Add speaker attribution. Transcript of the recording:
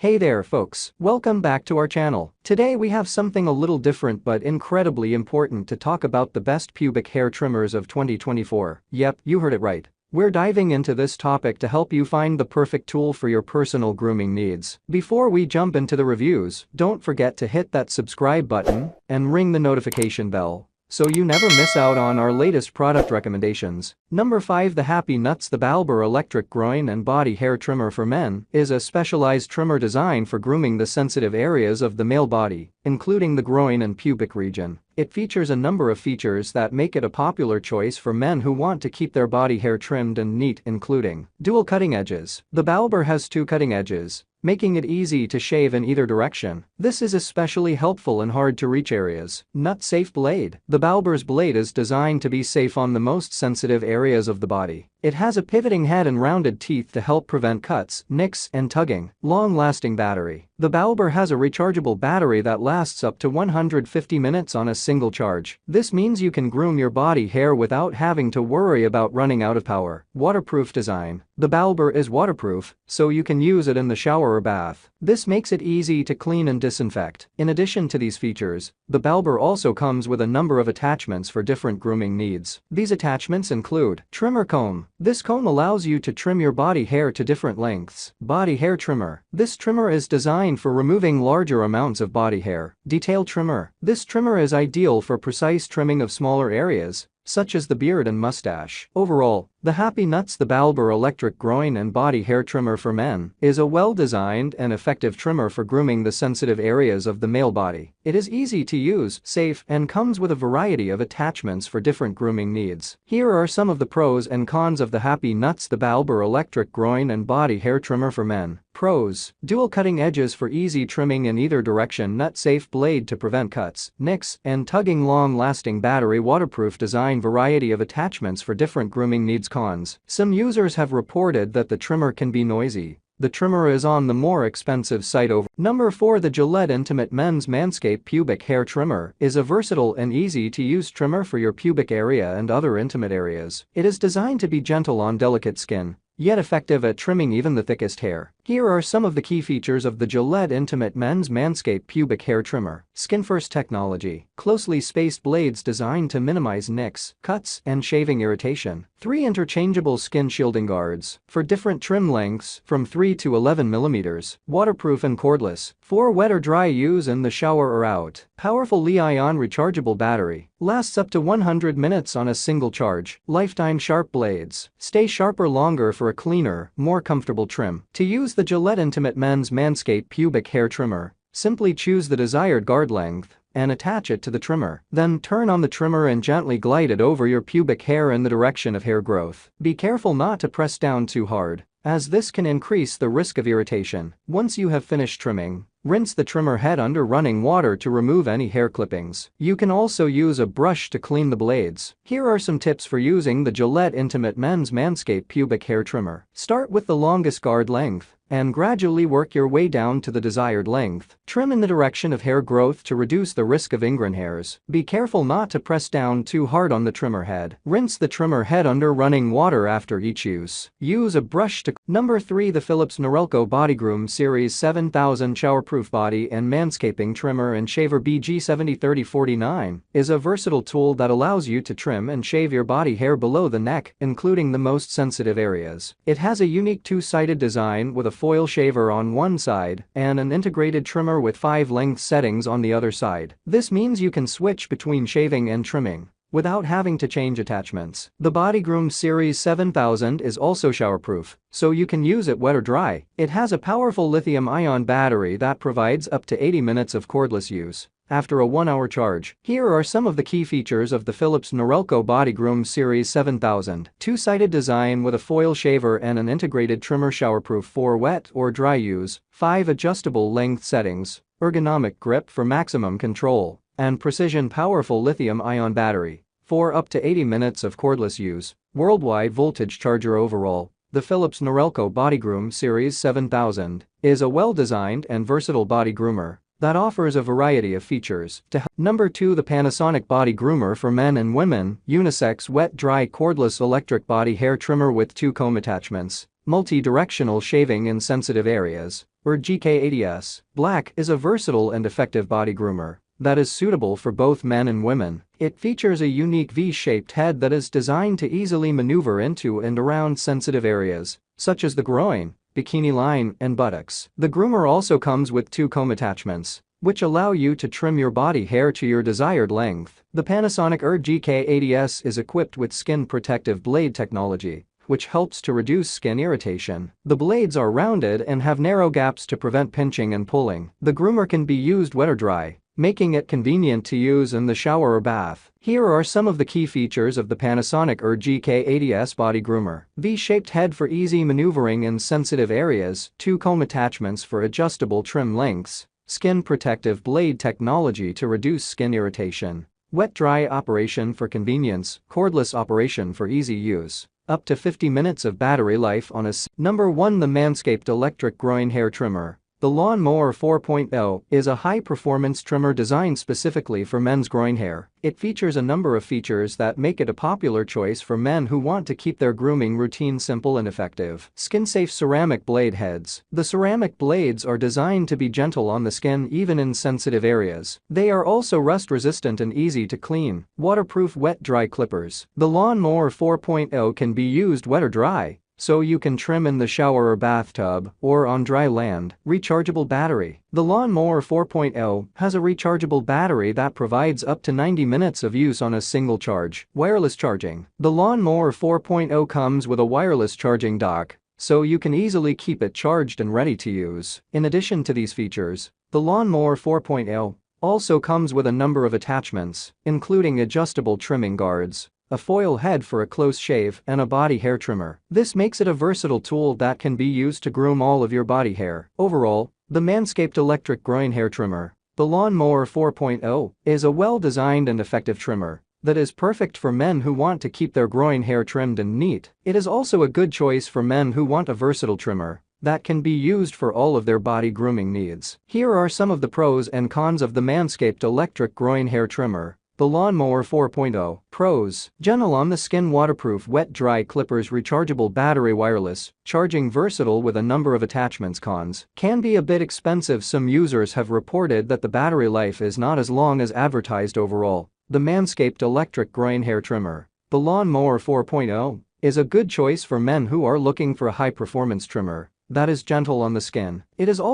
Speaker 1: Hey there folks, welcome back to our channel. Today we have something a little different but incredibly important to talk about: the best pubic hair trimmers of 2024. Yep, you heard it right. We're diving into this topic to help you find the perfect tool for your personal grooming needs. Before we jump into the reviews, don't forget to hit that subscribe button and ring the notification bell so you never miss out on our latest product recommendations. Number 5. The Happy Nuts. The Balber Electric Groin and Body Hair Trimmer for Men is a specialized trimmer designed for grooming the sensitive areas of the male body, including the groin and pubic region. It features a number of features that make it a popular choice for men who want to keep their body hair trimmed and neat, including dual cutting edges. The Balber has two cutting edges, making it easy to shave in either direction. This is especially helpful in hard-to-reach areas. Nut-safe blade. The Balber's blade is designed to be safe on the most sensitive areas of the body. It has a pivoting head and rounded teeth to help prevent cuts, nicks, and tugging. Long-lasting battery. The Balber has a rechargeable battery that lasts up to 150 minutes on a single charge. This means you can groom your body hair without having to worry about running out of power. Waterproof design. The Balber is waterproof, so you can use it in the shower or bath. This makes it easy to clean and disinfect. In addition to these features, the Balber also comes with a number of attachments for different grooming needs. These attachments include trimmer comb. This comb allows you to trim your body hair to different lengths. Body hair trimmer. This trimmer is designed for removing larger amounts of body hair. Detail trimmer. This trimmer is ideal for precise trimming of smaller areas, such as the beard and mustache. Overall, the Happy Nuts. The Balber Electric Groin and Body Hair Trimmer for Men is a well-designed and effective trimmer for grooming the sensitive areas of the male body. It is easy to use, safe, and comes with a variety of attachments for different grooming needs. Here are some of the pros and cons of the Happy Nuts. The Balber Electric Groin and Body Hair Trimmer for Men. Pros: dual cutting edges for easy trimming in either direction. Nut-safe blade to prevent cuts, nicks, and tugging. Long-lasting battery. Waterproof design. Variety of attachments for different grooming needs. Cons: some users have reported that the trimmer can be noisy. The trimmer is on the more expensive side. Over. Number 4. The Gillette Intimate Men's Manscaped Pubic Hair Trimmer is a versatile and easy-to-use trimmer for your pubic area and other intimate areas. It is designed to be gentle on delicate skin, yet effective at trimming even the thickest hair. Here are some of the key features of the Gillette Intimate Men's Manscaped Pubic Hair Trimmer. Skin-first technology. Closely spaced blades designed to minimize nicks, cuts, and shaving irritation. 3 interchangeable skin shielding guards for different trim lengths from 3 to 11 mm. Waterproof and cordless. 4 wet or dry use in the shower or out. Powerful Li-ion rechargeable battery. Lasts up to 100 minutes on a single charge. Lifetime sharp blades. Stay sharper longer for a cleaner, more comfortable trim. To use the Gillette Intimate Men's Manscaped Pubic Hair Trimmer, simply choose the desired guard length and attach it to the trimmer. Then turn on the trimmer and gently glide it over your pubic hair in the direction of hair growth. Be careful not to press down too hard, as this can increase the risk of irritation. Once you have finished trimming, rinse the trimmer head under running water to remove any hair clippings. You can also use a brush to clean the blades. Here are some tips for using the Gillette Intimate Men's Manscaped Pubic Hair Trimmer. Start with the longest guard length and gradually work your way down to the desired length. Trim in the direction of hair growth to reduce the risk of ingrown hairs. Be careful not to press down too hard on the trimmer head. Rinse the trimmer head under running water after each use. Use a brush to. Number 3. The Philips Norelco Body Groom Series 7000 Showerproof Body and Manscaping Trimmer and Shaver. BG703049 is a versatile tool that allows you to trim and shave your body hair below the neck, including the most sensitive areas. It has a unique two-sided design with a foil shaver on one side and an integrated trimmer with 5 length settings on the other side. This means you can switch between shaving and trimming without having to change attachments. The Body Groom Series 7000 is also showerproof, so you can use it wet or dry. It has a powerful lithium-ion battery that provides up to 80 minutes of cordless use after a 1-hour charge. Here are some of the key features of the Philips Norelco Body Groom Series 7000. Two-sided design with a foil shaver and an integrated trimmer. Showerproof for wet or dry use. 5 adjustable length settings. Ergonomic grip for maximum control and precision. Powerful lithium-ion battery for up to 80 minutes of cordless use. Worldwide voltage charger. Overall, the Philips Norelco Body Groom Series 7000 is a well-designed and versatile body groomer that offers a variety of features. Number 2. The Panasonic Body Groomer for Men and Women Unisex Wet Dry Cordless Electric Body Hair Trimmer with 2 comb attachments. Multi-directional shaving in sensitive areas, or GK80S. Black is a versatile and effective body groomer that is suitable for both men and women. It features a unique V-shaped head that is designed to easily maneuver into and around sensitive areas, such as the groin, bikini line, and buttocks. The groomer also comes with 2 comb attachments, which allow you to trim your body hair to your desired length. The Panasonic GK80S is equipped with skin protective blade technology, which helps to reduce skin irritation. The blades are rounded and have narrow gaps to prevent pinching and pulling. The groomer can be used wet or dry, making it convenient to use in the shower or bath. Here are some of the key features of the Panasonic GK80S body groomer. V-shaped head for easy maneuvering in sensitive areas, 2 comb attachments for adjustable trim lengths, skin protective blade technology to reduce skin irritation, wet-dry operation for convenience, cordless operation for easy use. Up to 50 minutes of battery life on a Number 1. The Manscaped Electric Groin Hair Trimmer. The Lawn Mower 4.0 is a high-performance trimmer designed specifically for men's groin hair. It features a number of features that make it a popular choice for men who want to keep their grooming routine simple and effective. Skin-safe ceramic blade heads. The ceramic blades are designed to be gentle on the skin even in sensitive areas. They are also rust-resistant and easy to clean. Waterproof wet-dry clippers. The Lawn Mower 4.0 can be used wet or dry, so you can trim in the shower or bathtub or on dry land. Rechargeable battery. The Lawn Mower 4.0 has a rechargeable battery that provides up to 90 minutes of use on a single charge. Wireless charging. The Lawn Mower 4.0 comes with a wireless charging dock, so you can easily keep it charged and ready to use. In addition to these features, the Lawn Mower 4.0 also comes with a number of attachments, including adjustable trimming guards, a foil head for a close shave, and a body hair trimmer. This makes it a versatile tool that can be used to groom all of your body hair. Overall, the Manscaped Electric Groin Hair Trimmer, the Lawn Mower 4.0, is a well-designed and effective trimmer that is perfect for men who want to keep their groin hair trimmed and neat. It is also a good choice for men who want a versatile trimmer that can be used for all of their body grooming needs. Here are some of the pros and cons of the Manscaped Electric Groin Hair Trimmer, the Lawn Mower 4.0. Pros: gentle on the skin, waterproof wet-dry clippers, rechargeable battery, wireless charging, versatile with a number of attachments. Cons: can be a bit expensive. Some users have reported that the battery life is not as long as advertised. Overall, the Manscaped Electric Groin Hair Trimmer, the Lawn Mower 4.0, is a good choice for men who are looking for a high-performance trimmer that is gentle on the skin. It is also